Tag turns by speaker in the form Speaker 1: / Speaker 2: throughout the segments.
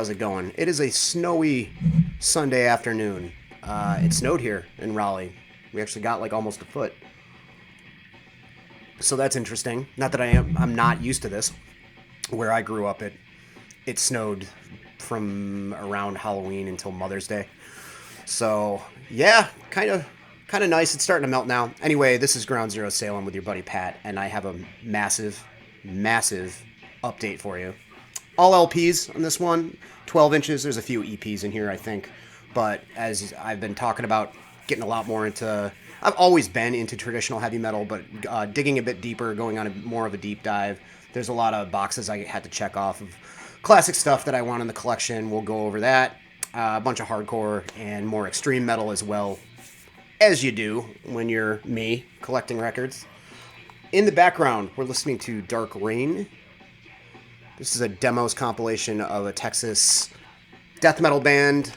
Speaker 1: how's it going? It is a snowy Sunday afternoon. It snowed here in Raleigh. We actually got like almost a foot. So that's interesting. Not that I'm not used to this. Where I grew up, it snowed from around Halloween until Mother's Day. So yeah, kind of nice. It's starting to melt now. Anyway, this is GroundZero Salem with your buddy Pat, and I have a massive update for you. All LPs on this one, 12 inches. There's a few EPs in here, I think. But as I've been talking about getting a lot more into... I've always been into traditional heavy metal, but digging a bit deeper, going on more of a deep dive. There's a lot of boxes I had to check off of classic stuff that I want in the collection. We'll go over that. A bunch of hardcore and more extreme metal as well, as you do when you're me collecting records. In the background, we're listening to Dark Rain. This is a demos compilation of a Texas death metal band,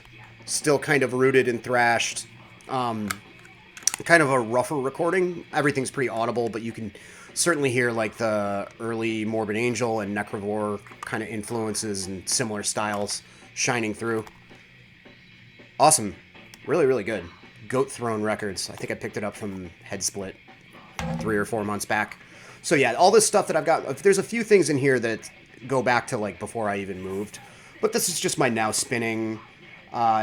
Speaker 1: still kind of rooted and thrashed. Kind of a rougher recording. Everything's pretty audible, but you can certainly hear like the early Morbid Angel and Necrovore kind of influences and similar styles shining through. Awesome. Really, really good. Goat Throne Records. I think I picked it up from Headsplit 3 or 4 months back. So yeah, all this stuff that I've got, there's a few things in here that go back to like before I even moved. But this is just my now spinning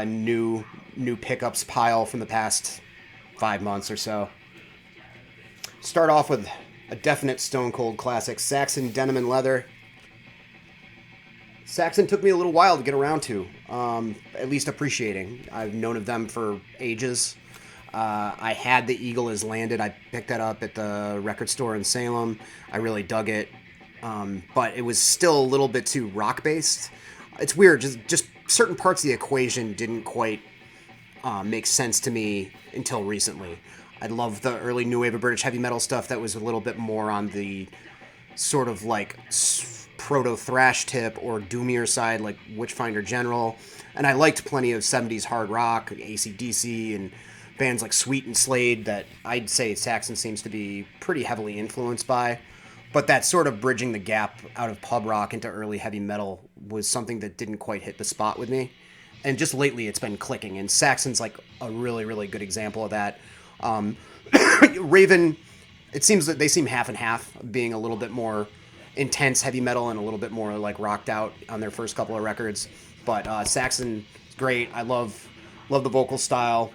Speaker 1: new pickups pile from the past 5 months or so. Start off with a definite Stone Cold classic, Saxon Denim and Leather. Saxon took me a little while to get around to, at least appreciating. I've known of them for ages. I had The Eagle Is Landed. I picked that up at the record store in Salem. I really dug it, but it was still a little bit too rock-based. It's weird, just certain parts of the equation didn't quite make sense to me until recently. I love the early new wave of British heavy metal stuff that was a little bit more on the sort of like proto-thrash tip or doomier side, like Witchfinder General. And I liked plenty of 70s hard rock, AC/DC, and bands like Sweet and Slade that I'd say Saxon seems to be pretty heavily influenced by. But that sort of bridging the gap out of pub rock into early heavy metal was something that didn't quite hit the spot with me. And just lately it's been clicking, and Saxon's like a really, really good example of that. Raven, it seems that they seem half and half, being a little bit more intense heavy metal and a little bit more like rocked out on their first couple of records. But Saxon is great. I love the vocal style.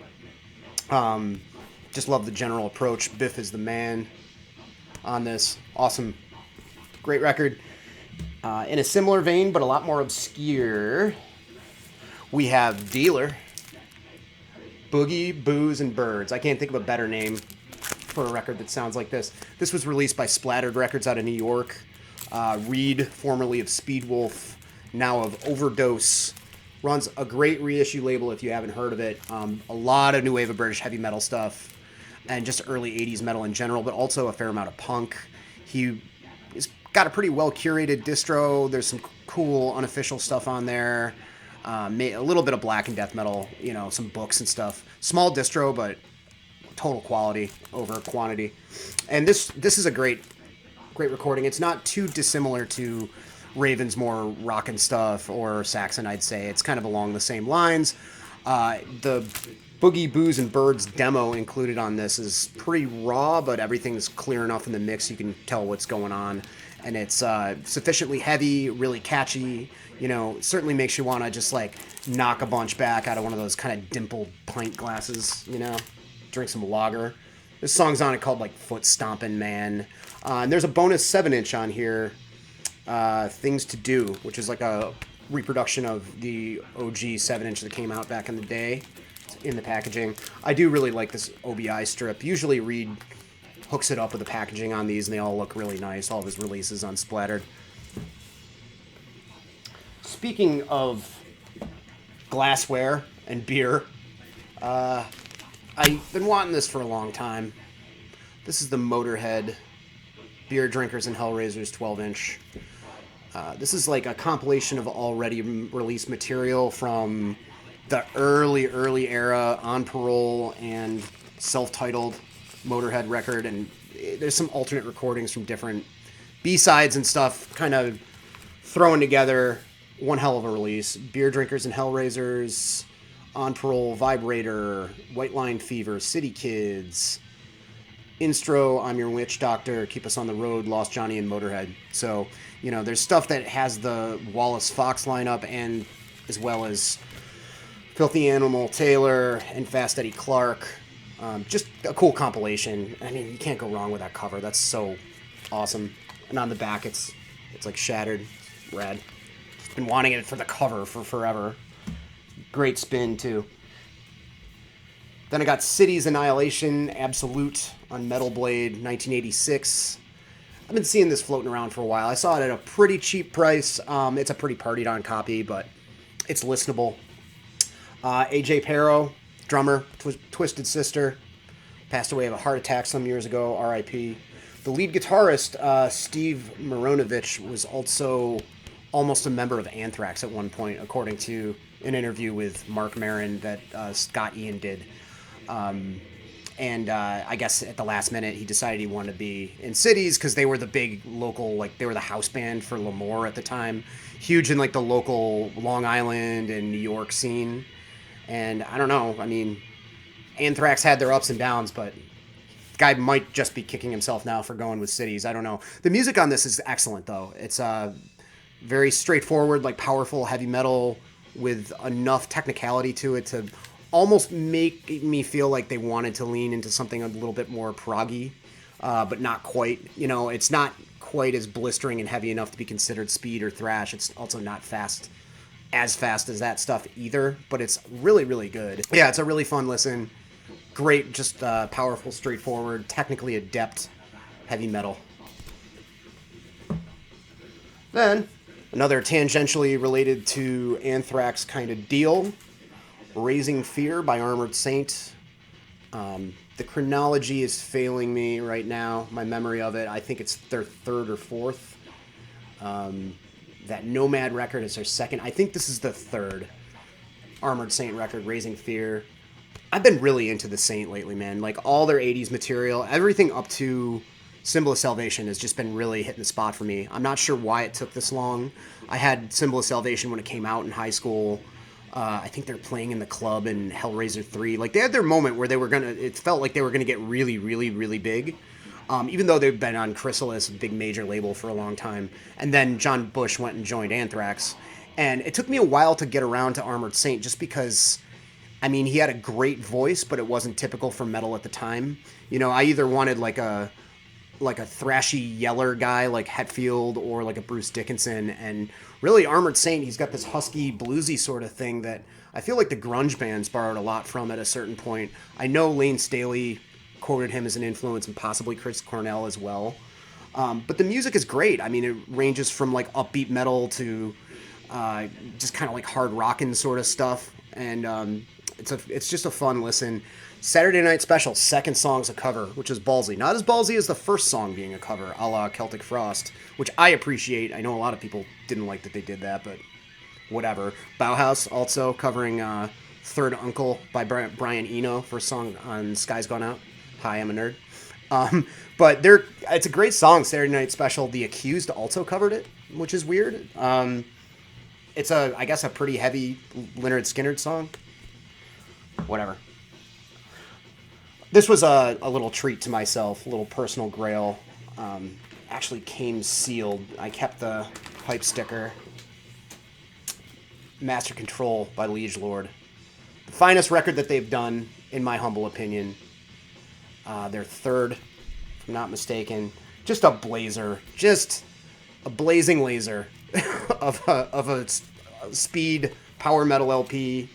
Speaker 1: Just love the general approach. Biff is the man on this. Awesome. Great record. In a similar vein, but a lot more obscure, we have Dealer. Boogie, Booze, and Birds. I can't think of a better name for a record that sounds like this. This was released by Splattered Records out of New York. Reed, formerly of Speedwolf, now of Overdose, runs a great reissue label if you haven't heard of it. A lot of new wave of British heavy metal stuff and just early 80s metal in general, but also a fair amount of punk. He's got a pretty well-curated distro. There's some cool unofficial stuff on there. A little bit of black and death metal, some books and stuff. Small distro, but total quality over quantity. And this is a great recording. It's not too dissimilar to Raven's more rockin' stuff or Saxon, I'd say. It's kind of along the same lines. The Boogie, Booze, and Birds demo included on this is pretty raw, but everything's clear enough in the mix you can tell what's going on. And it's sufficiently heavy, really catchy. Certainly makes you want to just like knock a bunch back out of one of those kind of dimpled pint glasses, drink some lager. This song's on it called like Foot Stompin' Man. And there's a bonus 7-inch on here, Things to Do, which is like a reproduction of the OG 7-inch that came out back in the day in the packaging. I do really like this OBI strip. Usually Reed hooks it up with the packaging on these and they all look really nice. All of his releases on Splattered. Speaking of glassware and beer, I've been wanting this for a long time. This is the Motorhead Beer Drinkers and Hellraisers 12-inch. This is like a compilation of already released material from the early era, On Parole and self-titled Motorhead record, and there's some alternate recordings from different B-sides and stuff kind of thrown together one hell of a release. Beer Drinkers and Hellraisers, On Parole, Vibrator, White Line Fever, City Kids, Instro, I'm Your Witch Doctor, Keep Us on the Road, Lost Johnny, and Motorhead. So, you know, there's stuff that has the Wallace Fox lineup, and as well as Filthy Animal, Taylor, and Fast Eddie Clark. Just a cool compilation. I mean, you can't go wrong with that cover. That's so awesome. And on the back, it's like shattered. It's rad. Just been wanting it for the cover for forever. Great spin, too. Then I got Cities Annihilation, Absolute on Metal Blade, 1986. I've been seeing this floating around for a while. I saw it at a pretty cheap price. It's a pretty partied on copy, but it's listenable. AJ Pero, drummer, Twisted Sister, passed away of a heart attack some years ago, R.I.P. The lead guitarist, Steve Mironovich, was also almost a member of Anthrax at one point, according to an interview with Mark Maron that Scott Ian did. I guess at the last minute he decided he wanted to be in Cities because they were the big local, like they were the house band for L'Amour at the time, huge in like the local Long Island and New York scene. And I don't know, I mean, Anthrax had their ups and downs, but the guy might just be kicking himself now for going with Cities. I don't know. The music on this is excellent though. It's very straightforward, like powerful heavy metal with enough technicality to it to almost make me feel like they wanted to lean into something a little bit more proggy, but not quite. You know, it's not quite as blistering and heavy enough to be considered speed or thrash. It's also not fast as that stuff either, but it's really, really good. Yeah, it's a really fun listen. Great, just powerful, straightforward, technically adept heavy metal. Then, another tangentially related to Anthrax kind of deal, Raising Fear by Armored Saint. The chronology is failing me right now, my memory of it. I think it's their third or fourth. That Nomad record is their second. I think this is the third Armored Saint record, Raising Fear. I've been really into the Saint lately, man. Like all their 80s material, everything up to Symbol of Salvation has just been really hitting the spot for me. I'm not sure why it took this long. I had Symbol of Salvation when it came out in high school. I think they're playing in the club in Hellraiser 3. Like, they had their moment where it felt like they were going to get really, really, really big. Even though they've been on Chrysalis, a big major label, for a long time. And then John Bush went and joined Anthrax. And it took me a while to get around to Armored Saint just because, I mean, he had a great voice, but it wasn't typical for metal at the time. You know, I either wanted like a thrashy yeller guy like Hetfield or like a Bruce Dickinson, and really Armored Saint, he's got this husky bluesy sort of thing that I feel like the grunge bands borrowed a lot from at a certain point. I know Lane Staley quoted him as an influence, and possibly Chris Cornell as well. But the music is great. I mean, it ranges from like upbeat metal to just kind of like hard rockin' sort of stuff, and it's just a fun listen. Saturday Night Special, second song's a cover, which is ballsy. Not as ballsy as the first song being a cover, a la Celtic Frost, which I appreciate. I know a lot of people didn't like that they did that, but whatever. Bauhaus also covering Third Uncle by Brian Eno for a song on Sky's Gone Out. Hi, I'm a nerd. But it's a great song, Saturday Night Special. The Accused also covered it, which is weird. It's I guess a pretty heavy Lynyrd Skynyrd song. Whatever. This was a little treat to myself, a little personal grail. Actually came sealed. I kept the pipe sticker. Master Control by Liege Lord. The finest record that they've done, in my humble opinion. Their third, if I'm not mistaken. Just a blazer. Just a blazing laser of a speed power metal LP.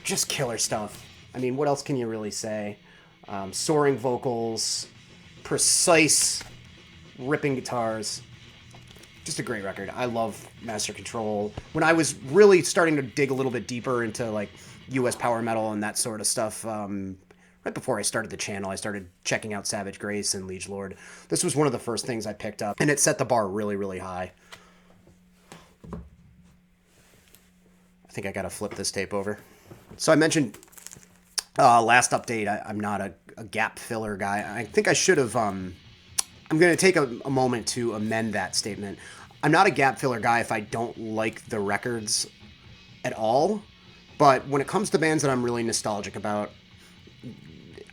Speaker 1: Just killer stuff. I mean, what else can you really say? Soaring vocals, precise ripping guitars. Just a great record. I love Master Control. When I was really starting to dig a little bit deeper into like US power metal and that sort of stuff, right before I started the channel, I started checking out Savage Grace and Liege Lord. This was one of the first things I picked up, and it set the bar really, really high. I think I gotta flip this tape over. So I mentioned last update, I'm not a gap filler guy. I think I should have. I'm going to take a moment to amend that statement. I'm not a gap filler guy if I don't like the records at all. But when it comes to bands that I'm really nostalgic about,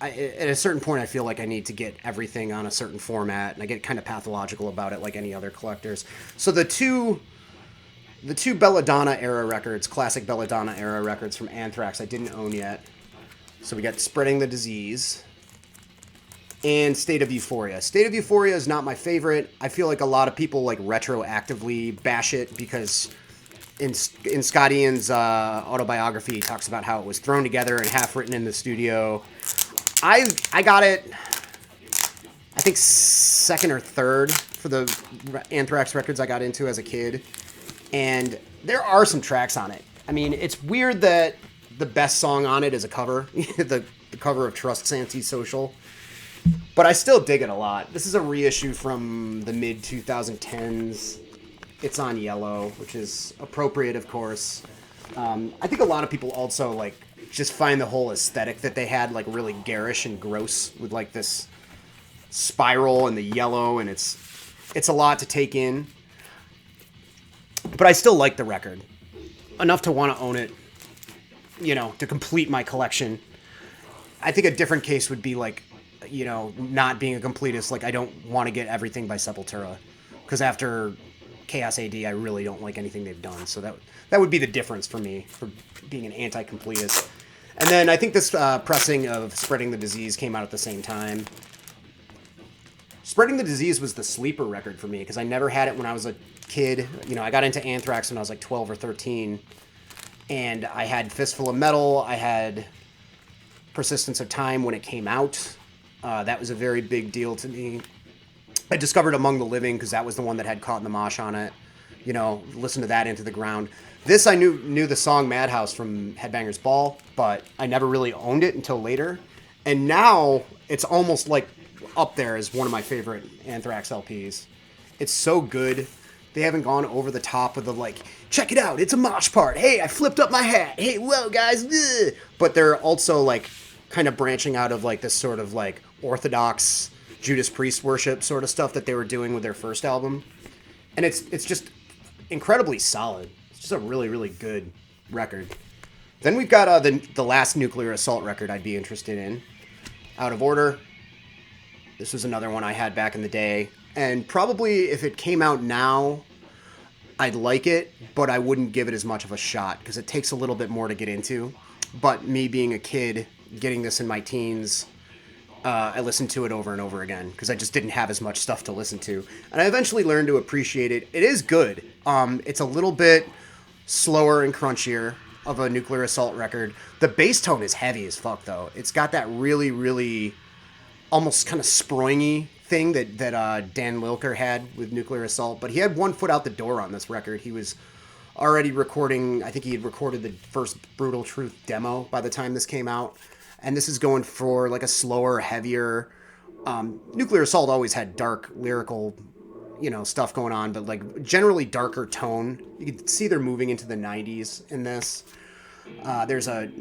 Speaker 1: at a certain point, I feel like I need to get everything on a certain format, and I get kind of pathological about it, like any other collectors. So the two Belladonna era records, classic Belladonna era records from Anthrax, I didn't own yet. So we got Spreading the Disease and State of Euphoria. State of Euphoria is not my favorite. I feel like a lot of people like retroactively bash it because in Scott Ian's autobiography, he talks about how it was thrown together and half written in the studio. I got it, I think, second or third for the Anthrax records I got into as a kid. And there are some tracks on it. I mean, it's weird that the best song on it is a cover, the cover of Trust's Antisocial. But I still dig it a lot. This is a reissue from the mid-2010s. It's on yellow, which is appropriate, of course. I think a lot of people also, like, just find the whole aesthetic that they had, like, really garish and gross with, like, this spiral and the yellow, and it's a lot to take in. But I still like the record enough to want to own it, you know, to complete my collection. I think a different case would be, like, you know, not being a completist. Like, I don't want to get everything by Sepultura, because after Chaos AD, I really don't like anything they've done. So that would be the difference for me, for being an anti-completist. And then I think this pressing of Spreading the Disease came out at the same time. Spreading the Disease was the sleeper record for me, because I never had it when I was a kid. You know, I got into Anthrax when I was like 12 or 13, and I had Fistful of Metal. I had Persistence of Time when it came out. That was a very big deal to me. I discovered Among the Living because that was the one that had Caught in the Mosh on it. You know, listen to that Into the Ground. This, I knew the song Madhouse from Headbangers Ball, but I never really owned it until later. And now it's almost like up there as one of my favorite Anthrax LPs. It's so good. They haven't gone over the top with the, like, check it out, it's a mosh part. Hey, I flipped up my hat. Hey, whoa, guys. Ugh. But they're also, like, kind of branching out of, like, this sort of, like, orthodox Judas Priest worship sort of stuff that they were doing with their first album. And it's just incredibly solid. It's just a really, really good record. Then we've got the last Nuclear Assault record I'd be interested in. Out of Order. This was another one I had back in the day. And probably if it came out now, I'd like it, but I wouldn't give it as much of a shot because it takes a little bit more to get into. But me being a kid, getting this in my teens, I listened to it over and over again because I just didn't have as much stuff to listen to. And I eventually learned to appreciate it. It is good. It's a little bit slower and crunchier of a Nuclear Assault record. The bass tone is heavy as fuck, though. It's got that really, really almost kind of sproingy thing that Dan Lilker had with Nuclear Assault. But he had one foot out the door on this record. He was already recording, I think he had recorded the first Brutal Truth demo by the time this came out. And this is going for like a slower, heavier. Nuclear Assault always had dark lyrical, you know, stuff going on, but like generally darker tone. You can see they're moving into the 90s in this. There's a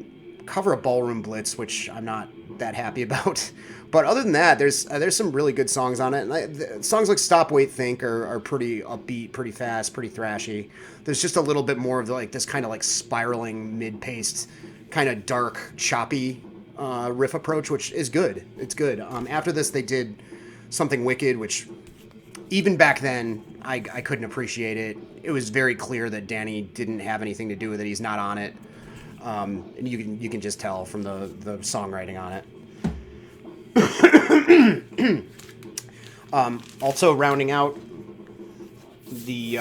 Speaker 1: cover of Ballroom Blitz, which I'm not that happy about. But other than that, there's some really good songs on it. And songs like Stop, Wait, Think are pretty upbeat, pretty fast, pretty thrashy. There's just a little bit more of like this kind of like spiraling, mid-paced, kind of dark, choppy riff approach, which is good. It's good. After this, they did Something Wicked, which even back then, I couldn't appreciate it. It was very clear that Danny didn't have anything to do with it. He's not on it. And you can just tell from the songwriting on it. Also rounding out the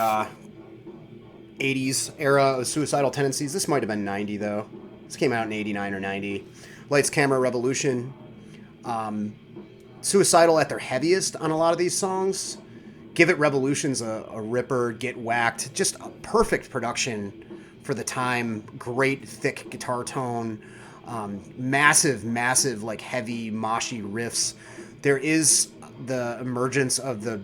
Speaker 1: 80s era of Suicidal Tendencies. This might have been 90, though. This came out in 89 or 90. Lights, Camera, Revolution. Suicidal at their heaviest on a lot of these songs. Give It Revolution's a ripper, Get Whacked. Just a perfect production for the time. Great thick guitar tone. Massive, like heavy, moshy riffs. There is the emergence of the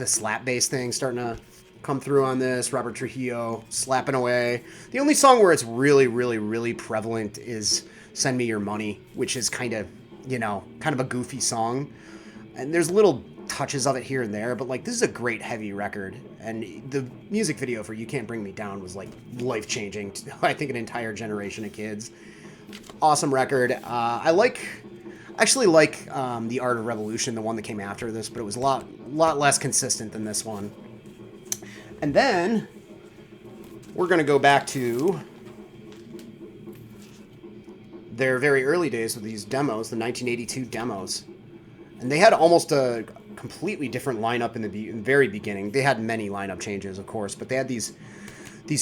Speaker 1: slap bass thing starting to come through on this. Robert Trujillo slapping away. The only song where it's really, really, really prevalent is Send Me Your Money, which is kind of a goofy song. And there's little touches of it here and there, but like this is a great heavy record, and the music video for You Can't Bring Me Down was like life-changing to, I think, an entire generation of kids. Awesome record. I actually like The Art of Revolution, the one that came after this, but it was a lot less consistent than this one. And then we're going to go back to their very early days with these demos, the 1982 demos. And they had almost a completely different lineup in the very beginning. They had many lineup changes, of course, but they had these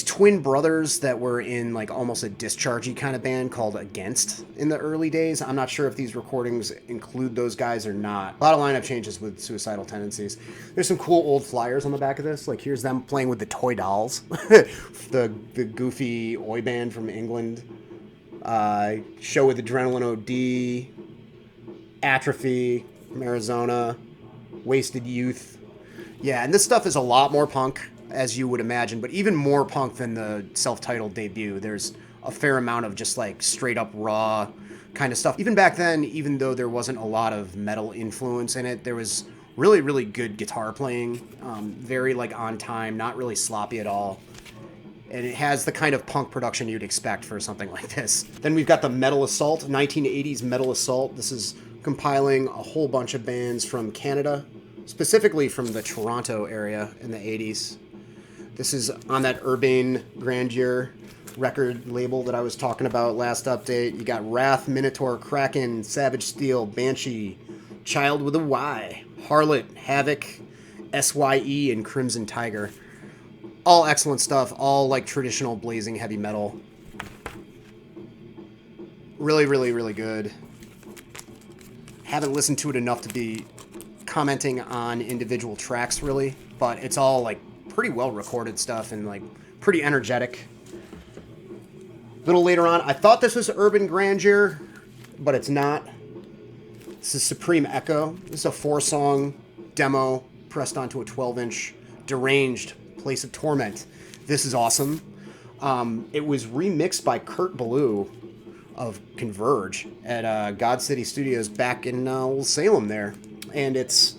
Speaker 1: twin brothers that were in like almost a dischargey kind of band called Against in the early days. I'm not sure if these recordings include those guys or not. A lot of lineup changes with suicidal tendencies. There's some cool old flyers on the back of this. Like here's them playing with the Toy Dolls, the goofy oi band from England. Show with Adrenaline OD, Atrophy from Arizona, Wasted Youth. Yeah, and this stuff is a lot more punk, as you would imagine, but even more punk than the self-titled debut. There's a fair amount of just like straight up raw kind of stuff. Even back then, even though there wasn't a lot of metal influence in it, there was really, really good guitar playing, very like on time, not really sloppy at all. And it has the kind of punk production you'd expect for something like this. Then we've got the Metal Assault, 1980s Metal Assault. This is compiling a whole bunch of bands from Canada, specifically from the Toronto area in the 80s. This is on that Urbain Grandeur record label that I was talking about last update. You got Wrath, Minotaur, Kraken, Savage Steel, Banshee, Child with a Y, Harlot, Havoc, SYE, and Crimson Tiger. All excellent stuff, all like traditional blazing heavy metal. Really, really, really good. Haven't listened to it enough to be commenting on individual tracks, really, but it's all like pretty well recorded stuff and like pretty energetic. A little later on, I thought this was Urbain Grandeur, but it's not. This is Supreme Echo. This is a 4-song demo pressed onto a 12-inch Deranged, Place of Torment. This is awesome. It was remixed by Kurt Ballou of Converge at God City Studios back in old Salem there. And it's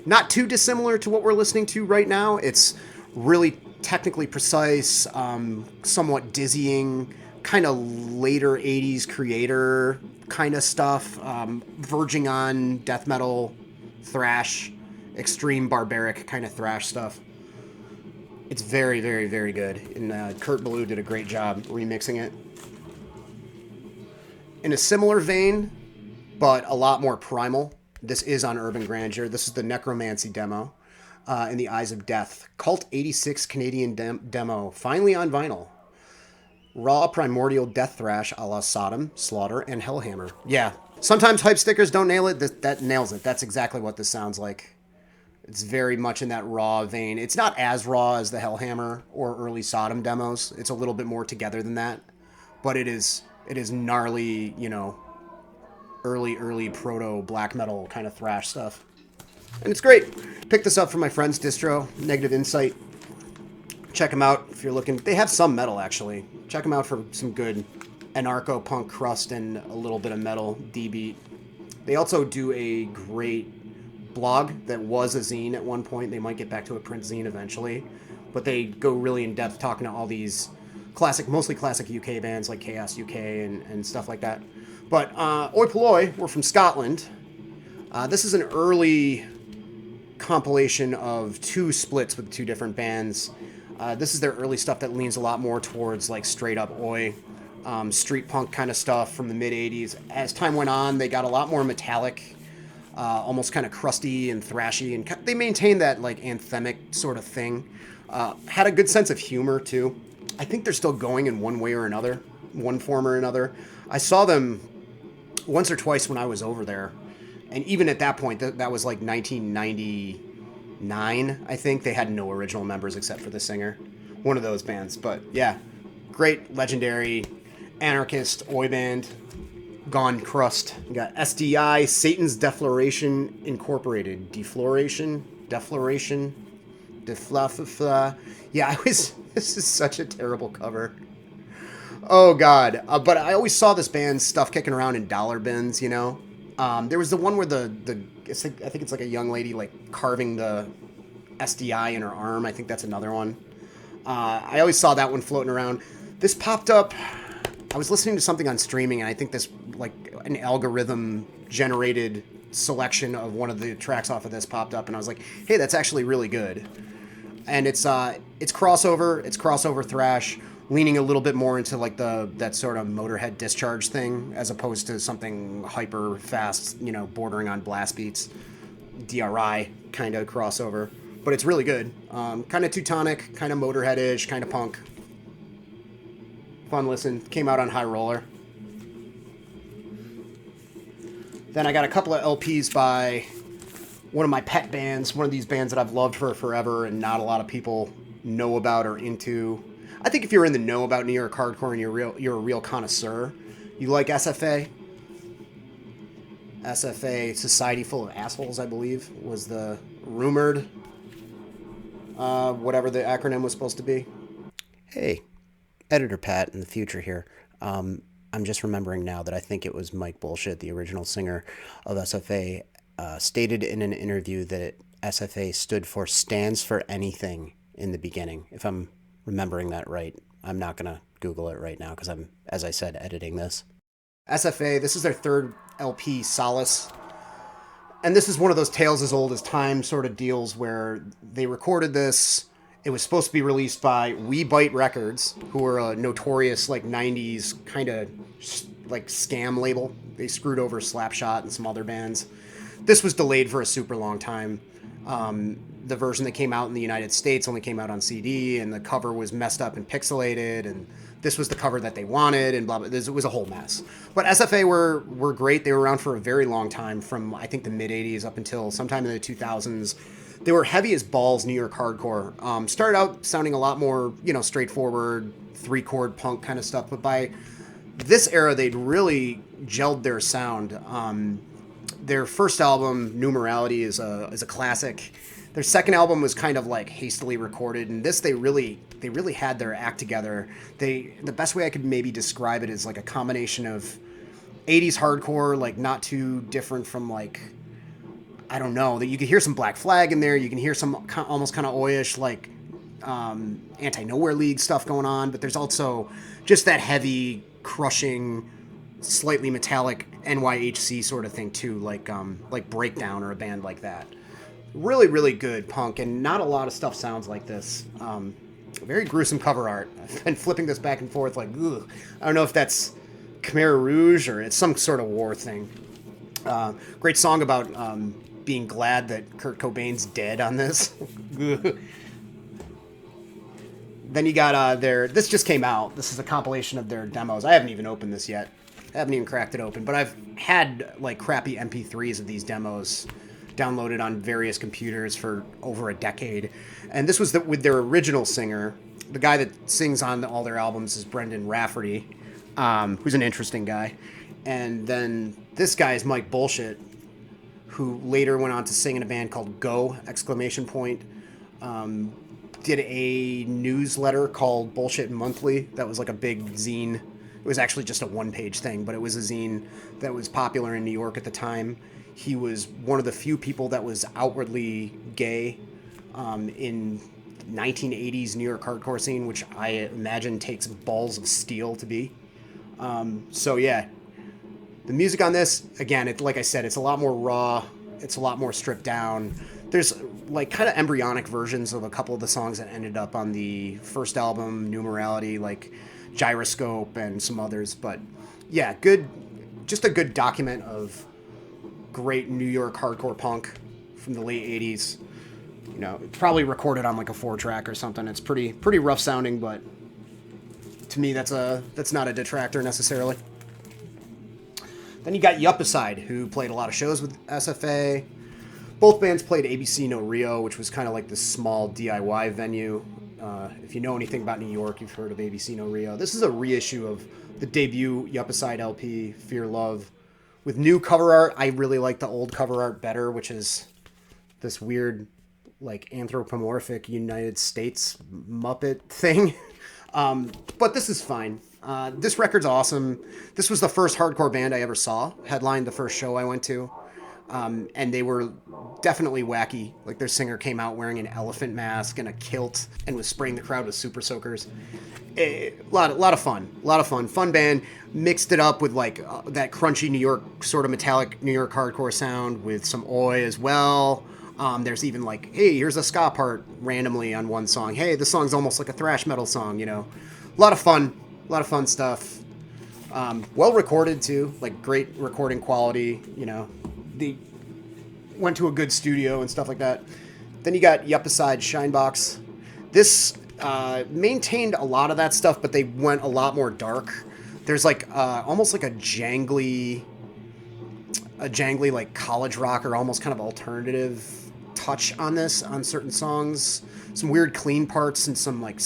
Speaker 1: not too dissimilar to what we're listening to right now. It's really technically precise, somewhat dizzying, kind of later 80s creator kind of stuff, verging on death metal, thrash, extreme barbaric kind of thrash stuff. It's very, very, very good. And Kurt Ballou did a great job remixing it. In a similar vein, but a lot more primal, this is on Urbain Grandeur. This is the Necromancy demo, In the Eyes of Death. Cult 86 Canadian demo, finally on vinyl. Raw primordial death thrash a la Sodom, Slaughter, and Hellhammer. Yeah, sometimes hype stickers don't nail it. That nails it. That's exactly what this sounds like. It's very much in that raw vein. It's not as raw as the Hellhammer or early Sodom demos. It's a little bit more together than that. But it is gnarly, you know, early proto black metal kind of thrash stuff. And it's great. Picked this up from my friend's distro, Negative Insight. Check them out if you're looking. They have some metal, actually. Check them out for some good anarcho-punk crust and a little bit of metal D-beat. They also do a great blog that was a zine at one point. They might get back to a print zine eventually. But they go really in-depth talking to all these mostly classic UK bands like Chaos UK and stuff like that. But Polloi were from Scotland. This is an early compilation of 2 splits with 2 different bands. This is their early stuff that leans a lot more towards like straight up oi, street punk kind of stuff from the mid 80s. As time went on, they got a lot more metallic, almost kind of crusty and thrashy, and they maintained that like anthemic sort of thing. Had a good sense of humor too. I think they're still going in one way or another, one form or another. I saw them once or twice when I was over there, and even at that point, that was like 1999, I think. They had no original members except for the singer. One of those bands. But yeah, great, legendary, anarchist oi band. Gone crust. You got SDI, Satan's Defloration Incorporated. Defloration? Deflafafla. Yeah, this is such a terrible cover. Oh, God. But I always saw this band's stuff kicking around in dollar bins, you know? There was the one where I think it's like a young lady like carving the SDI in her arm. I think that's another one. I always saw that one floating around. This popped up. I was listening to something on streaming, and I think this like an algorithm generated selection of one of the tracks off of this popped up, and I was like, hey, that's actually really good. And it's crossover thrash, leaning a little bit more into like that sort of Motorhead Discharge thing, as opposed to something hyper fast, bordering on blast beats, DRI kind of crossover. But it's really good. Kind of Teutonic, kind of Motorhead-ish, kind of punk. Fun listen. Came out on High Roller. Then I got a couple of LPs by one of my pet bands, one of these bands that I've loved for forever and not a lot of people know about or into. I think if you're in the know about New York hardcore and you're a real connoisseur, you like SFA. SFA, Society Full of Assholes, I believe, was the rumored, whatever the acronym was supposed to be. Hey, Editor Pat in the future here. I'm just remembering now that I think it was Mike Bullshit, the original singer of SFA, stated in an interview that SFA stood for Stands for Anything in the beginning. If I'm remembering that right. I'm not going to Google it right now because I'm, as I said, editing this. SFA, this is their third LP, Solace. And this is one of those tales as old as time sort of deals where they recorded this. It was supposed to be released by We Bite Records, who were a notorious like 90s kind of like scam label. They screwed over Slapshot and some other bands. This was delayed for a super long time. The version that came out in the United States only came out on CD, and the cover was messed up and pixelated, and this was the cover that they wanted, and blah, blah. It was a whole mess. But SFA were great. They were around for a very long time, from I think the mid-'80s up until sometime in the 2000s. They were heavy as balls New York hardcore. Started out sounding a lot more, straightforward, 3-chord punk kind of stuff, but by this era, they'd really gelled their sound. Their first album, Numerality, is a classic. Their second album was kind of like hastily recorded, and this they really had their act together. The best way I could maybe describe it is like a combination of 80s hardcore, like not too different from like, I don't know, that you could hear some Black Flag in there. You can hear some almost kind of oi-ish like Anti-Nowhere League stuff going on, but there's also just that heavy, crushing, slightly metallic NYHC sort of thing too, like Breakdown or a band like that. Really, really good punk, and not a lot of stuff sounds like this. Very gruesome cover art. I've been flipping this back and forth like, ugh. I don't know if that's Khmer Rouge or it's some sort of war thing. Great song about being glad that Kurt Cobain's dead on this. Then you got this just came out. This is a compilation of their demos. I haven't even opened this yet. I haven't even cracked it open, but I've had like crappy MP3s of these demos downloaded on various computers for over a decade. And this was with their original singer. The guy that sings on all their albums is Brendan Rafferty, who's an interesting guy. And then this guy is Mike Bullshit, who later went on to sing in a band called Go! Did a newsletter called Bullshit Monthly that was like a big zine. It was actually just a one-page thing, but it was a zine that was popular in New York at the time. He was one of the few people that was outwardly gay in 1980s New York hardcore scene, which I imagine takes balls of steel to be. So yeah, the music on this, again, like I said, it's a lot more raw. It's a lot more stripped down. There's like kind of embryonic versions of a couple of the songs that ended up on the first album, Numerality, like Gyroscope and some others. But yeah, just a good document of great New York hardcore punk from the late 80s. Probably recorded on like a 4-track or something. It's pretty rough sounding, but to me that's not a detractor necessarily. Then you got Yuppicide, who played a lot of shows with SFA. Both bands played ABC No Rio, which was kind of like this small DIY venue. If you know anything about New York, you've heard of ABC No Rio. This is a reissue of the debut Yuppicide LP, Fear Love, with new cover art. I really like the old cover art better, which is this weird, like, anthropomorphic United States Muppet thing. But this is fine. This record's awesome. This was the first hardcore band I ever saw, headlined the first show I went to. And they were definitely wacky. Like their singer came out wearing an elephant mask and a kilt and was spraying the crowd with super soakers. A lot of fun. Fun band. Mixed it up with like that crunchy New York, sort of metallic New York hardcore sound with some oi as well. There's even like, hey, here's a ska part randomly on one song. Hey, this song's almost like a thrash metal song, you know. A lot of fun stuff. Well recorded too, like great recording quality, you know. They went to a good studio and stuff like that. Then you got Yuppicide Shinebox. This maintained a lot of that stuff, but they went a lot more dark. There's like almost like a jangly like college rock or almost kind of alternative touch on this on certain songs. Some weird clean parts and some like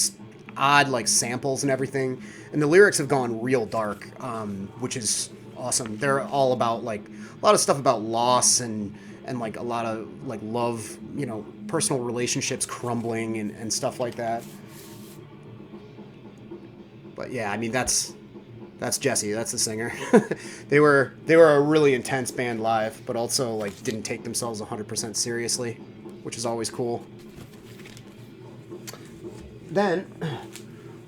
Speaker 1: odd like samples and everything. And the lyrics have gone real dark, which is awesome. They're all about like a lot of stuff about loss and like a lot of like love, you know, personal relationships crumbling and stuff like that. But yeah, I mean that's Jesse, that's the singer. they were a really intense band live, but also like didn't take themselves 100% seriously, which is always cool. Then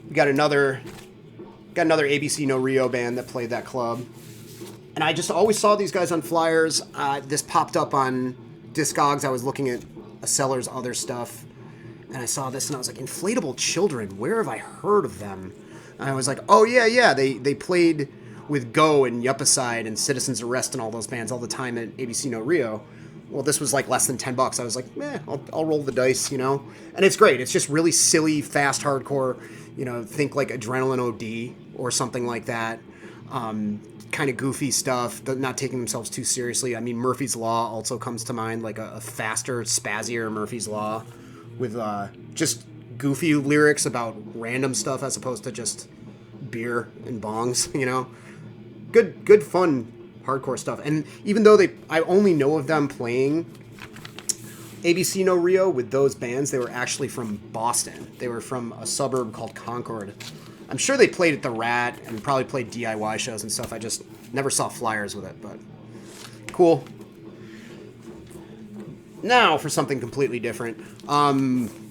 Speaker 1: we got another ABC No Rio band that played that club. And I just always saw these guys on flyers. This popped up on Discogs. I was looking at a seller's other stuff, and I saw this, and I was like, Inflatable Children, where have I heard of them? And I was like, oh, yeah, they played with Go and Yuppicide and Citizen's Arrest and all those bands all the time at ABC No Rio. Well, this was like less than $10. I was like, I'll roll the dice, you know? And it's great. It's just really silly, fast hardcore, you know, think like Adrenaline OD or something like that. Kind of goofy stuff, not taking themselves too seriously. I mean, Murphy's Law also comes to mind, like a faster, spazzier Murphy's Law with just goofy lyrics about random stuff as opposed to just beer and bongs, you know? Good fun hardcore stuff. And even though I only know of them playing ABC No Rio with those bands, they were actually from Boston. They were from a suburb called Concord. I'm sure they played at the Rat and probably played DIY shows and stuff. I just never saw flyers with it, but cool. Now for something completely different.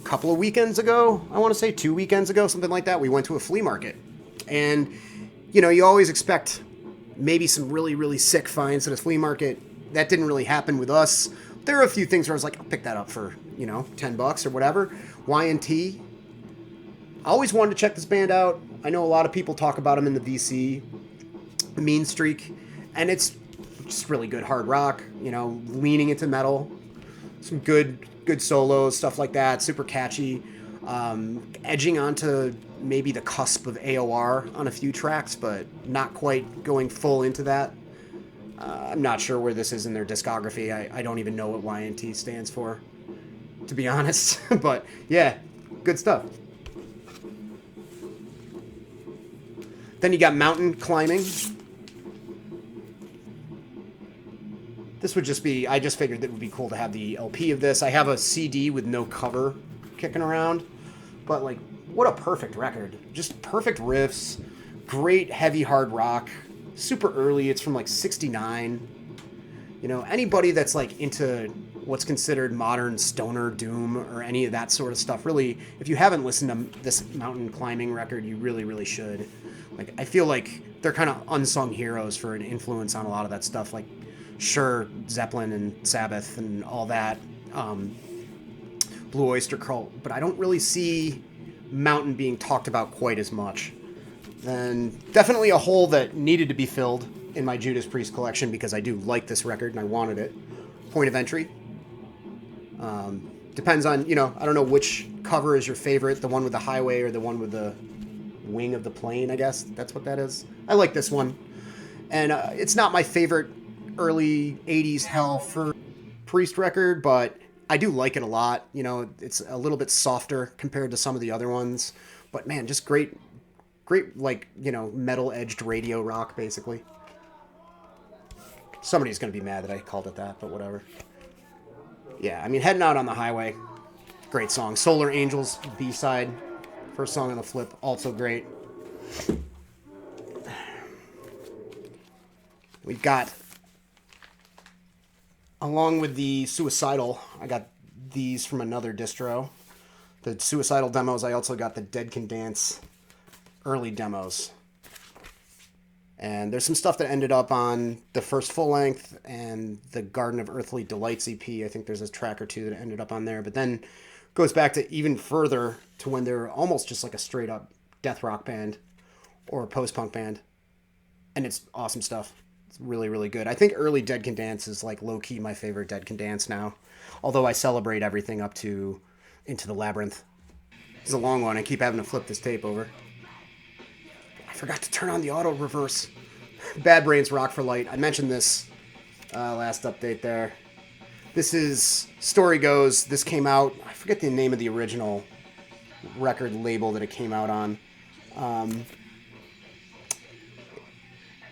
Speaker 1: Couple of weekends ago, I want to say 2 weekends ago, something like that, we went to a flea market. And, you know, you always expect maybe some really, really sick finds at a flea market. That didn't really happen with us. There are a few things where I was like, I'll pick that up for, you know, $10 or whatever. Y&T. I always wanted to check this band out. I know a lot of people talk about them in the VC. Mean Streak. And it's just really good hard rock, you know, leaning into metal. Some good solos, stuff like that. Super catchy. Edging onto maybe the cusp of AOR on a few tracks, but not quite going full into that. I'm not sure where this is in their discography. I don't even know what Y&T stands for, to be honest. But yeah, good stuff. Then you got Mountain Climbing. This would just be, I just figured that it would be cool to have the LP of this. I have a CD with no cover kicking around, but like, what a perfect record. Just perfect riffs, great heavy hard rock, super early. It's from like 69. You know, anybody that's like into what's considered modern stoner doom or any of that sort of stuff, really, if you haven't listened to this Mountain Climbing record, you really, really should. Like, I feel like they're kind of unsung heroes for an influence on a lot of that stuff. Like, sure, Zeppelin and Sabbath and all that, Blue Oyster Cult, but I don't really see Mountain being talked about quite as much. And definitely a hole that needed to be filled in my Judas Priest collection because I do like this record and I wanted it. Point of Entry. Depends on, you know, I don't know which cover is your favorite, the one with the highway or the one with the wing of the plane, I guess. That's what that is. I like this one. And it's not my favorite early 80s Hell for Priest record, but I do like it a lot. You know, it's a little bit softer compared to some of the other ones. But man, just great, like, you know, metal-edged radio rock, basically. Somebody's going to be mad that I called it that, but whatever. Yeah, I mean, Heading Out on the Highway, great song. Solar Angels, B-side, first song on the flip, also great. We've got, along with the Suicidal, I got these from another distro. The Suicidal demos, I also got the Dead Can Dance early demos. And there's some stuff that ended up on the first full length and the Garden of Earthly Delights EP. I think there's a track or two that ended up on there. But then goes back to even further to when they're almost just like a straight up death rock band or a post-punk band. And it's awesome stuff. It's really, really good. I think early Dead Can Dance is like low-key my favorite Dead Can Dance now. Although I celebrate everything up to Into the Labyrinth. It's a long one. I keep having to flip this tape over. I forgot to turn on the auto reverse. Bad Brains Rock for Light. I mentioned this last update there. This is, story goes, this came out, I forget the name of the original record label that it came out on.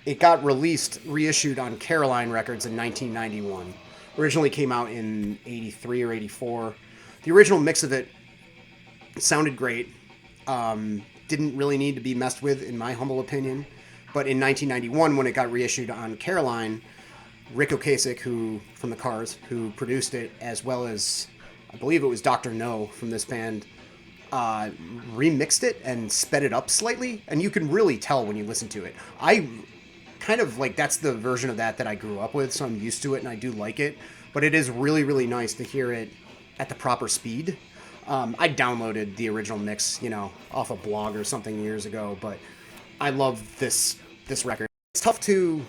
Speaker 1: It got reissued on Caroline Records in 1991. Originally came out in 83 or 84. The original mix of it sounded great. Didn't really need to be messed with, in my humble opinion. But in 1991, when it got reissued on Caroline, Rick Ocasek, who from the Cars, who produced it, as well as, I believe it was Dr. No from this band, remixed it and sped it up slightly. And you can really tell when you listen to it. I kind of like, that's the version of that I grew up with, so I'm used to it and I do like it. But it is really, really nice to hear it at the proper speed. I downloaded the original mix, off a blog or something years ago, but I love this record. It's tough to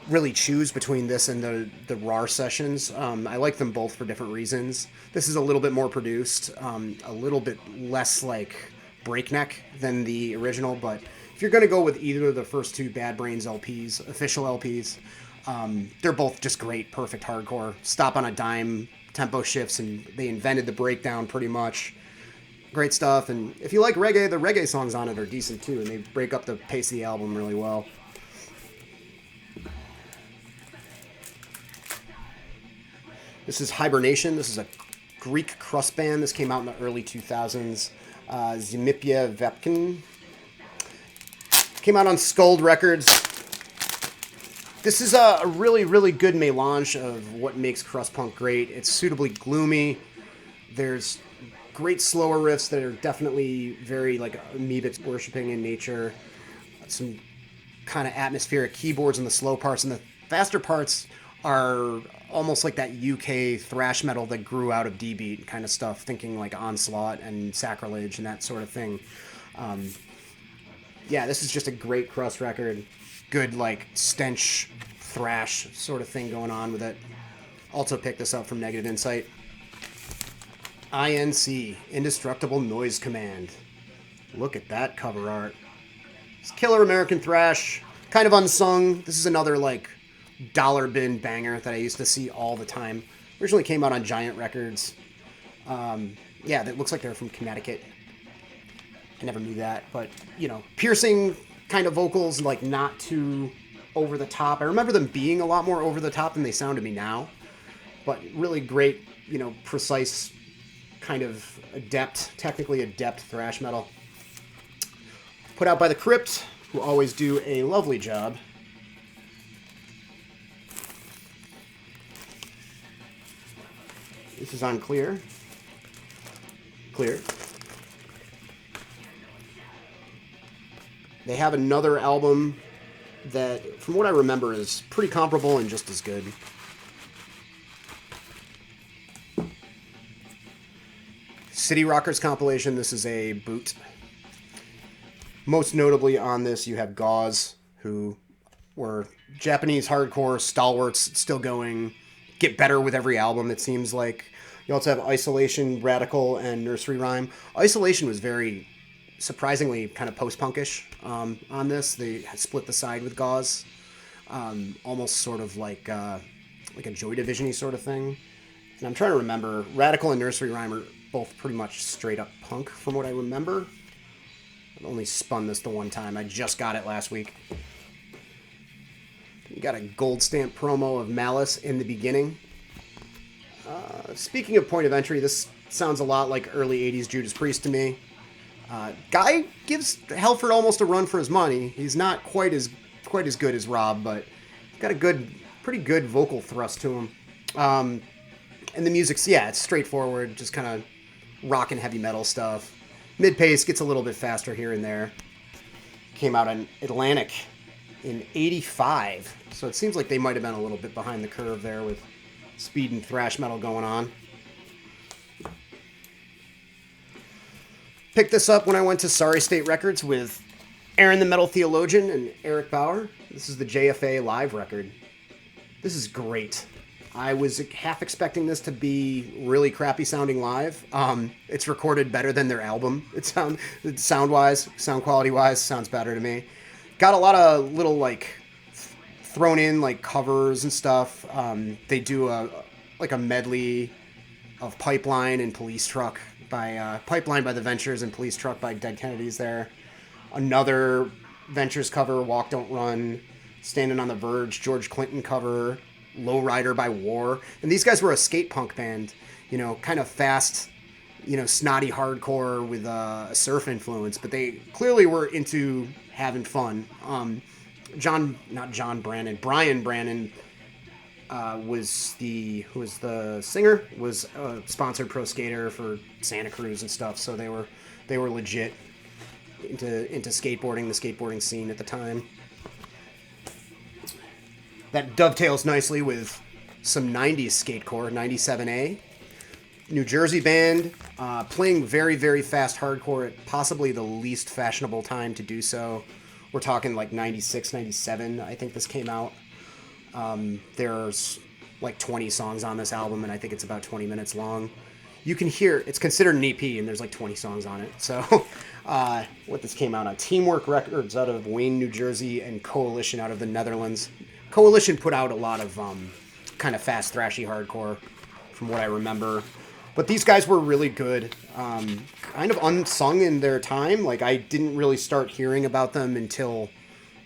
Speaker 1: really choose between this and the RAR sessions. I like them both for different reasons. This is a little bit more produced, a little bit less like breakneck than the original, but if you're going to go with either of the first two Bad Brains LPs, official LPs, they're both just great, perfect hardcore. Stop on a Dime, tempo shifts, and they invented the breakdown pretty much. Great stuff, and if you like reggae, the reggae songs on it are decent too, and they break up the pace of the album really well. This is Hibernation. This is a Greek crust band. This came out in the early 2000s. Zimipia Vepkin. Came out on Skuld Records. This is a really, really good melange of what makes crust punk great. It's suitably gloomy. There's great slower riffs that are definitely very like amoebic worshipping in nature. Some kind of atmospheric keyboards in the slow parts, and the faster parts are almost like that UK thrash metal that grew out of D-Beat kind of stuff, thinking like Onslaught and Sacrilege and that sort of thing. Yeah, this is just a great crust record. Good like stench thrash sort of thing going on with it. Also picked this up from Negative Insight. INC, Indestructible Noise Command. Look at that cover art. It's killer American thrash, kind of unsung. This is another like dollar bin banger that I used to see all the time. Originally came out on Giant Records. Yeah, that looks like they're from Connecticut. I never knew that, but piercing kind of vocals, like not too over the top. I remember them being a lot more over the top than they sound to me now, but really great, precise, kind of technically adept thrash metal. Put out by The Crypt, who always do a lovely job. This is on Clear. They have another album that, from what I remember, is pretty comparable and just as good. City Rockers compilation. This is a boot. Most notably on this, you have Gauze, who were Japanese hardcore stalwarts, still going, get better with every album, it seems like. You also have Isolation, Radical, and Nursery Rhyme. Isolation was very surprisingly kind of post-punkish on this. They split the side with Gauze, almost sort of like a Joy Division-y sort of thing. And I'm trying to remember, Radical and Nursery Rhyme are both pretty much straight up punk from what I remember. I've only spun this the one time. I just got it last week. You got a gold stamp promo of Malice in the beginning. Speaking of point of entry, this sounds a lot like early 80s Judas Priest to me. Guy gives Halford almost a run for his money. He's not quite as good as Rob, but got a pretty good vocal thrust to him. And the music's, yeah, it's straightforward, just kind of rock and heavy metal stuff. Mid-pace gets a little bit faster here and there. Came out on Atlantic in '85, so it seems like they might have been a little bit behind the curve there with speed and thrash metal going on. Picked this up when I went to Sorry State Records with Aaron the Metal Theologian and Eric Bauer. This is the JFA live record. This is great. I was half expecting this to be really crappy sounding live. It's recorded better than their album. Sound-wise, sound quality-wise, sounds better to me. Got a lot of little like thrown in like covers and stuff. They do a medley of Pipeline and Police Truck by Pipeline by the Ventures and Police Truck by Dead Kennedys there. Another Ventures cover, Walk Don't Run, Standing on the Verge, George Clinton cover, Lowrider by War. And these guys were a skate punk band, you know, kind of fast, you know, snotty hardcore with a surf influence, but they clearly were into having fun. Brian Brannon was the singer, was a sponsored pro skater for Santa Cruz and stuff, so they were legit into skateboarding, the skateboarding scene at the time. That dovetails nicely with some 90s skatecore, 97A. New Jersey band, playing very, very fast hardcore at possibly the least fashionable time to do so. We're talking like 96, 97, I think this came out. There's like 20 songs on this album, and I think it's about 20 minutes long. You can hear, it's considered an EP, and there's like 20 songs on it. So, what this came out on, Teamwork Records out of Wayne, New Jersey, and Coalition out of the Netherlands. Coalition put out a lot of kind of fast, thrashy hardcore, from what I remember. But these guys were really good. Kind of unsung in their time. Like, I didn't really start hearing about them until,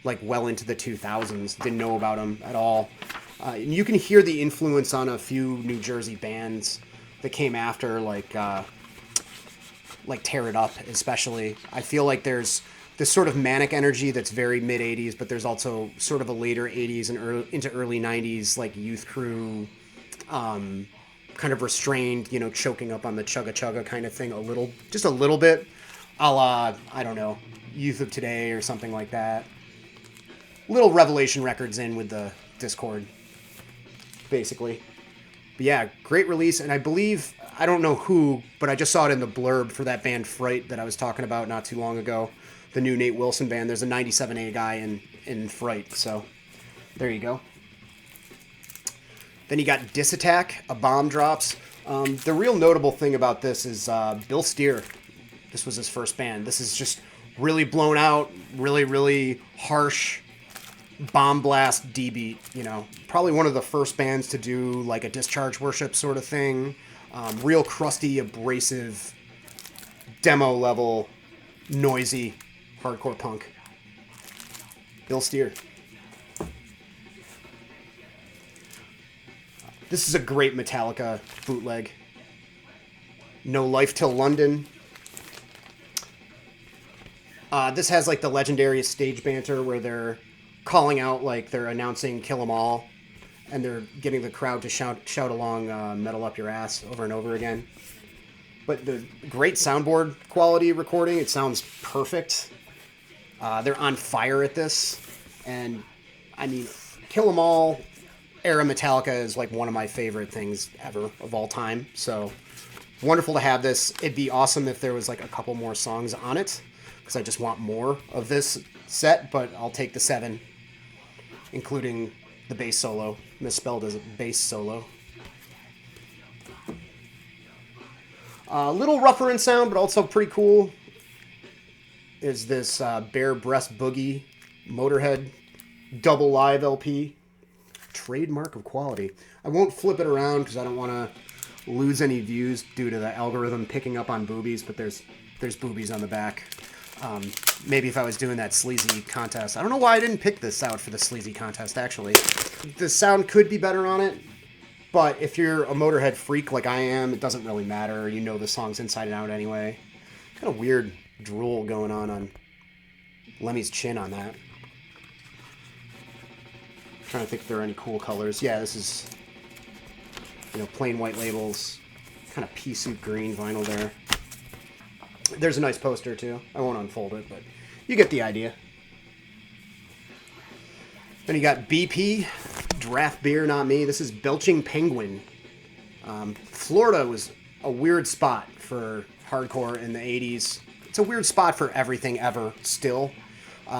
Speaker 1: like, well into the 2000s. Didn't know about them at all. And you can hear the influence on a few New Jersey bands that came after, like Tear It Up, especially. I feel like there's this sort of manic energy that's very mid-'80s, but there's also sort of a later 80s and into early 90s, like Youth Crew, kind of restrained, you know, choking up on the chugga-chugga kind of thing just a little bit, a la, I don't know, Youth of Today or something like that. Little Revelation Records in with the Discord, basically. But yeah, great release, and I believe, I don't know who, but I just saw it in the blurb for that band Fright that I was talking about not too long ago. The new Nate Wilson band. There's a 97A guy in Fright, so there you go. Then you got Disattack, A Bomb Drops. The real notable thing about this is Bill Steer. This was his first band. This is just really blown out, really, really harsh bomb blast D-beat, you know. Probably one of the first bands to do like a Discharge Worship sort of thing. Real crusty, abrasive, demo level, noisy hardcore punk. Bill Steer. This is a great Metallica bootleg. No Life Till London. This has like the legendary stage banter where they're calling out, like they're announcing Kill 'Em All, and they're getting the crowd to shout along Metal Up Your Ass over and over again. But the great soundboard quality recording, it sounds perfect. They're on fire at this, and I mean, Kill 'Em All era Metallica is like one of my favorite things ever of all time. So wonderful to have this. It'd be awesome if there was like a couple more songs on it, because I just want more of this set. But I'll take the 7, including the bass solo, misspelled as a bass solo. A little rougher in sound, but also pretty cool, is this Bare Breast Boogie Motorhead double live LP. Trademark of quality. I won't flip it around because I don't want to lose any views due to the algorithm picking up on boobies, but there's boobies on the back. Maybe if I was doing that sleazy contest. I don't know why I didn't pick this out for the sleazy contest, actually. The sound could be better on it, but if you're a Motorhead freak like I am, it doesn't really matter. You know the songs inside and out anyway. Kind of weird drool going on Lemmy's chin on that. Trying to think if there are any cool colors. Yeah, this is, plain white labels. Kind of pea soup green vinyl there. There's a nice poster, too. I won't unfold it, but you get the idea. Then you got BP, Draft Beer, Not Me. This is Belching Penguin. Florida was a weird spot for hardcore in the 80s. It's a weird spot for everything ever, still.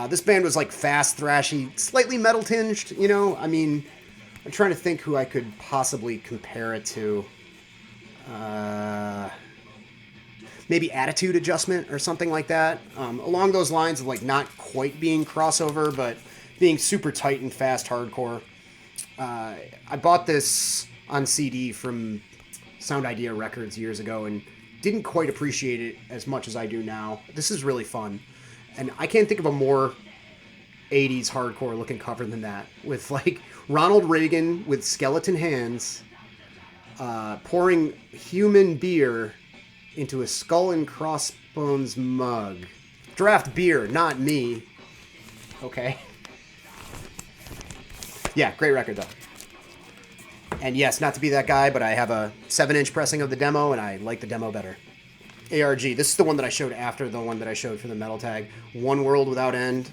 Speaker 1: This band was like fast, thrashy, slightly metal tinged, I mean, I'm trying to think who I could possibly compare it to. Maybe Attitude Adjustment or something like that. Along those lines of like not quite being crossover, but being super tight and fast hardcore. I bought this on CD from Sound Idea Records years ago and didn't quite appreciate it as much as I do now. This is really fun. And I can't think of a more 80s hardcore looking cover than that. With like Ronald Reagan with skeleton hands pouring human beer into a skull and crossbones mug. Draft Beer, Not Me. Okay. Yeah, great record though. And yes, not to be that guy, but I have a 7-inch pressing of the demo, and I like the demo better. A.R.G. This is the one that I showed after the one that I showed for the metal tag. One World Without End.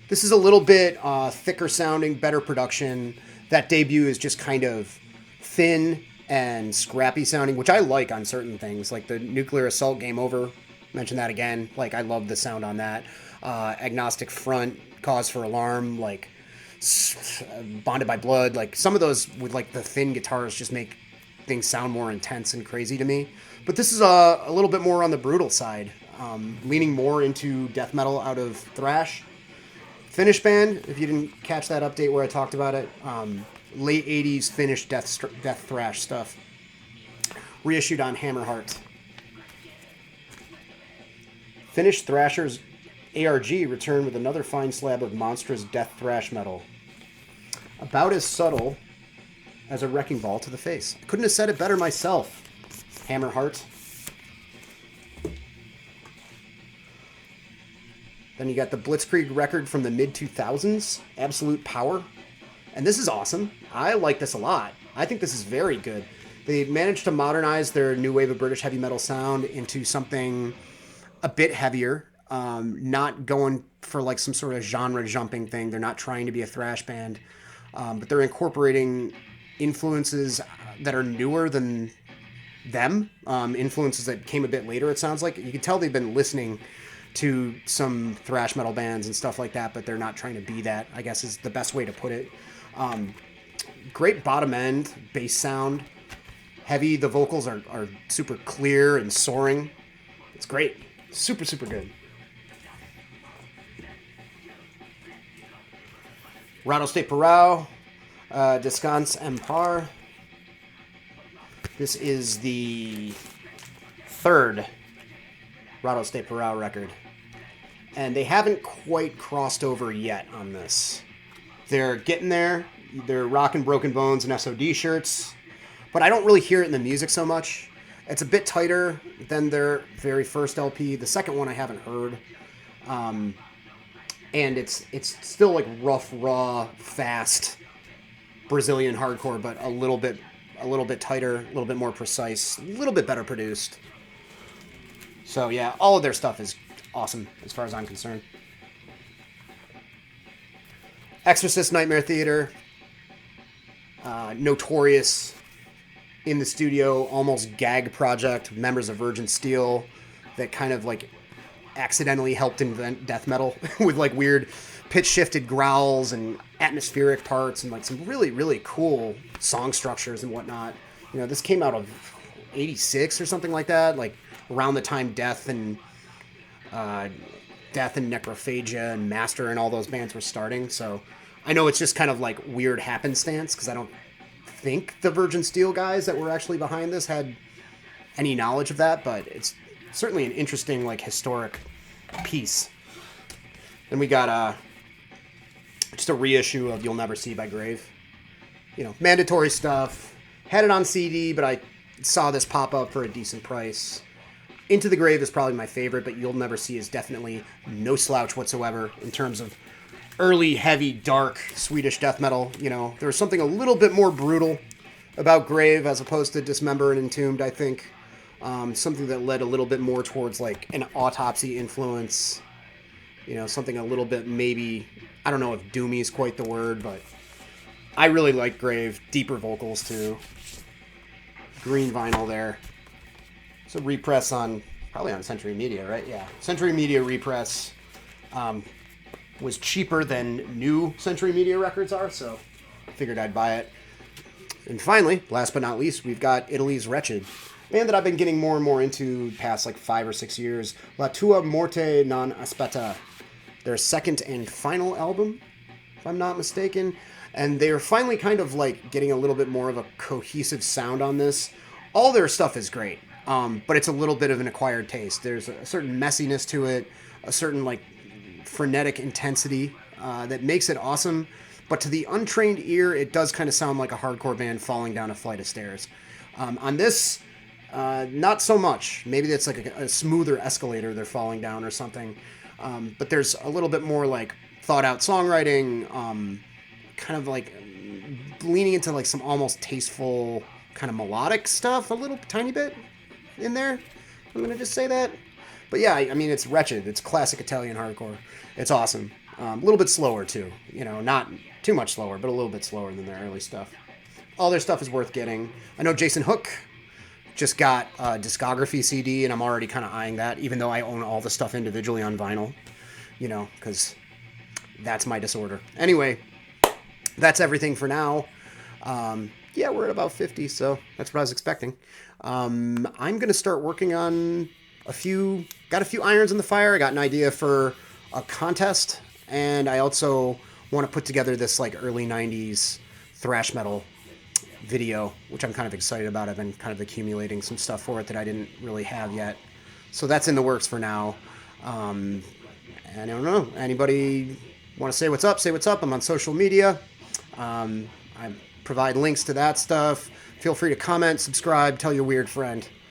Speaker 1: This is a little bit thicker sounding, better production. That debut is just kind of thin and scrappy sounding, which I like on certain things. Like the Nuclear Assault Game Over. Mention that again. Like, I love the sound on that. Agnostic Front, Cause for Alarm, like Bonded by Blood. Like, some of those with like the thin guitars just make things sound more intense and crazy to me. But this is a little bit more on the brutal side, leaning more into death metal out of thrash. Finnish band, if you didn't catch that update where I talked about it, late 80s Finnish death thrash stuff. Reissued on Hammerheart. Finnish thrashers A.R.G. returned with another fine slab of monstrous death thrash metal. About as subtle as a wrecking ball to the face. I couldn't have said it better myself. Hammerheart. Then you got the Blitzkrieg record from the mid-2000s, Absolute Power. And this is awesome. I like this a lot. I think this is very good. They managed to modernize their new wave of British heavy metal sound into something a bit heavier. Not going for like some sort of genre jumping thing. They're not trying to be a thrash band. But they're incorporating influences that are newer than them, influences that came a bit later, it sounds like. You can tell they've been listening to some thrash metal bands and stuff like that, but they're not trying to be that, I guess is the best way to put it. Great bottom end bass sound, heavy. The vocals are super clear and soaring. It's great. Super good. Rattlesnake Parao, Descans Empar. This is the third Rattlesnake Parao record. And they haven't quite crossed over yet on this. They're getting there. They're rocking Broken Bones and SOD shirts. But I don't really hear it in the music so much. It's a bit tighter than their very first LP. The second one I haven't heard. And it's still like rough, raw, fast Brazilian hardcore, but a little bit tighter, a little bit more precise, a little bit better produced. So yeah, all of their stuff is awesome as far as I'm concerned. Exorcist Nightmare Theater, notorious in the studio, almost gag project, members of Virgin Steel that kind of like accidentally helped invent death metal with like weird pitch shifted growls and atmospheric parts and like some really cool song structures and whatnot. This came out of 86 or something like that, like around the time Death and Necrophagia and Master and all those bands were starting. So I know it's just kind of like weird happenstance because I don't think the Virgin Steel guys that were actually behind this had any knowledge of that, but it's certainly an interesting like historic piece. Then we got just a reissue of You'll Never See by Grave. Mandatory stuff. Had it on CD, but I saw this pop up for a decent price. Into the Grave is probably my favorite, but You'll Never See is definitely no slouch whatsoever in terms of early, heavy, dark Swedish death metal. You know, there was something a little bit more brutal about Grave as opposed to Dismember and Entombed, I think. Something that led a little bit more towards like an Autopsy influence. You know, something a little bit maybe, I don't know if doomy is quite the word, but I really like Grave. Deeper vocals too. Green vinyl there. It's a repress on, probably on Century Media, right? Yeah. Century Media repress was cheaper than new Century Media records are, so I figured I'd buy it. And finally, last but not least, we've got Italy's Wretched. Band that I've been getting more and more into the past like 5 or 6 years. La Tua Morte Non Aspetta. Their second and final album, if I'm not mistaken. And they're finally kind of like getting a little bit more of a cohesive sound on this. All their stuff is great, but it's a little bit of an acquired taste. There's a certain messiness to it, a certain like frenetic intensity that makes it awesome. But to the untrained ear, it does kind of sound like a hardcore band falling down a flight of stairs. On this, not so much. Maybe it's like a smoother escalator they're falling down or something. But there's a little bit more like thought out songwriting, kind of like leaning into like some almost tasteful kind of melodic stuff, a little tiny bit in there. I'm going to just say that. But yeah, I mean, it's Wretched. It's classic Italian hardcore. It's awesome. A little bit slower too. You know, not too much slower, but a little bit slower than their early stuff. All their stuff is worth getting. I know Jason Hook just got a discography CD, and I'm already kind of eyeing that, even though I own all the stuff individually on vinyl, you know, because that's my disorder. Anyway, that's everything for now. Yeah, we're at about 50, so that's what I was expecting. I'm going to start working on got a few irons in the fire. I got an idea for a contest, and I also want to put together this like early 90s thrash metal video, which I'm kind of excited about. I've been kind of accumulating some stuff for it that I didn't really have yet. So that's in the works for now. And I don't know. Anybody want to say what's up? Say what's up. I'm on social media. I provide links to that stuff. Feel free to comment, subscribe, tell your weird friend.